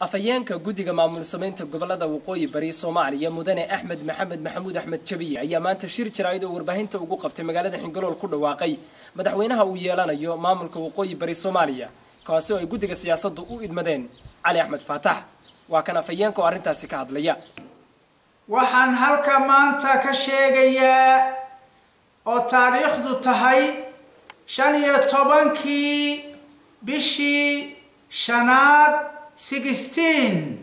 afayeenka guddiga maamul samaynta gobolada waqooyi bari Soomaaliya mudane Axmed Maxamuud Axmed Jabiye ayaa maanta shir jiraayad oo warbaahinta ugu qabtay magaalada Xingalool ku dhawaaqay madaxweynaha uu yeelanayo maamulka waqooyi bari Soomaaliya kaasoo ay guddiga siyaasaddu u idmadeen Cali Axmed Faatax waa kan afayeenka oo arintaasi ka hadlaya. waxaan halka maanta ka sheegayaa oo taariikhdu tahay 15 bishii shanaad 16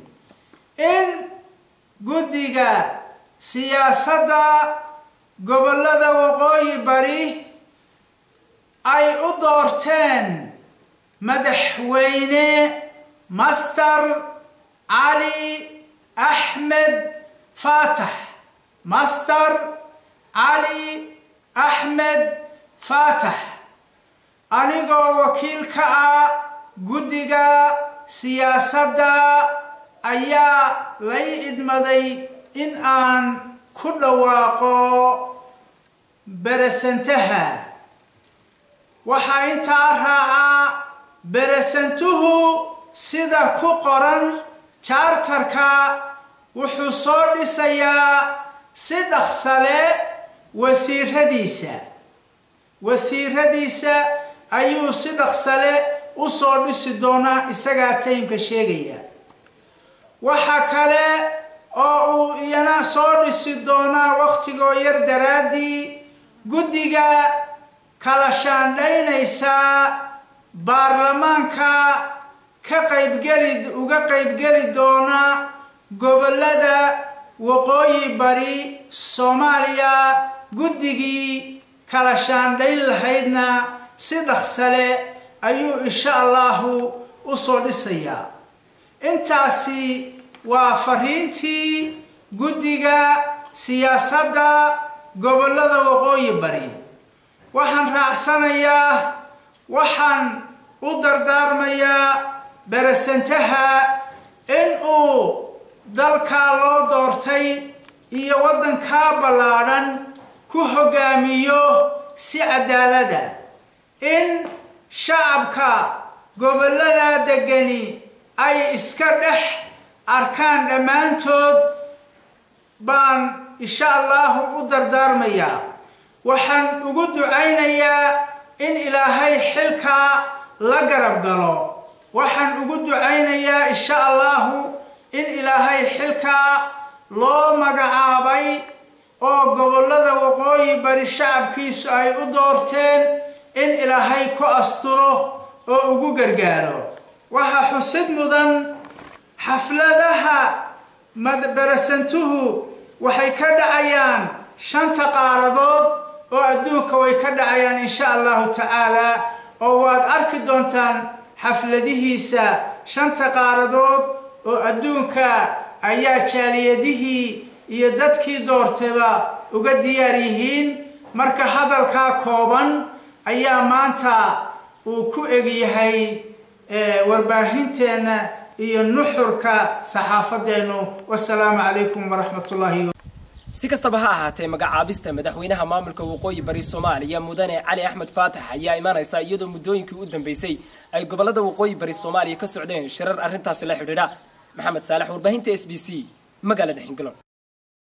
in guddiga siyaasadda gobolada waqooyi bari ay u doorteen madaxweyne Master Cali Axmed Faatax Master Cali Axmed Faatax anigoo wakiil ka ah guddiga siyaasadda ayaa lay idmaday in aan ku dhawaaqo beresantaha waxaa intaa raaca beresantuhu sida ku qoran charterka wuxuu soo dhisayaa si dhaqsale wasiiradiisa ayuu si dhaqsale u soo dhisi doonaa isagaa taymka sheegaya waxa kale oo uu iyana soo dhisi doonaa waqtigoo yar daraadii guddiga kala shaandhaynaysa baarlamaanka uga qaybgeli doona gobolada waqooyi bari Soomaaliya guddigii kala shaandhayn lahaydna si dhaqsale ayuu insha Allah u soo dhisayaa. intaasi waa fariintii guddiga siyaasadda gobolada waqooyi bari waxaan raacsanayaa waxaan u dardaarmayaa beresantaha in uu dalka loo doortay iyo waddanka ballaaran ku hogaamiyo si cadaalada in shacabka gobolada degani ay iska dhex arkaan dhammaantood baan insha Allah u dardaarmayaa waxaan ugu ducaynayaa in Ilaahay xilka la garab galo waxaan ugu ducaynayaa insha Allah in Ilaahay xilka loo magacaabay oo gobolada waqooyi bari shacabkiisu ay u doorteen in Ilaahay ku asturo oo ugu gargaaro waxa xusid mudan xafladaha beresantuhu waxay ka dhacayaan 5 qaaradood oo adduunka way ka dhacayaan insha Allah taala oo waad arki doontaan xafladihiisa 5 qaaradood oo adduunka ayaa jaaliyadihii iyo dadkii doortayba uga diyaar yihiin marka hadalka kooban ayaa maanta uu ku egyahay warbaahinteena iyo nuxurka saxaafadeenu wassalaamu calaykum waraxmatullaahi si kastaba ha ahaatee magacaabista madaxweynaha maamulka waqooyi bari Soomaaliya mudane Cali Axmed Faatax ayaa imaanaysa iyadoo muddooyinkii u dambeysay ay gobolada waqooyi bari Soomaaliya ka socdeen shirar arrintaas la xiriira. Maxamed Saalax warbaahinta SBC magaalada Xingalool.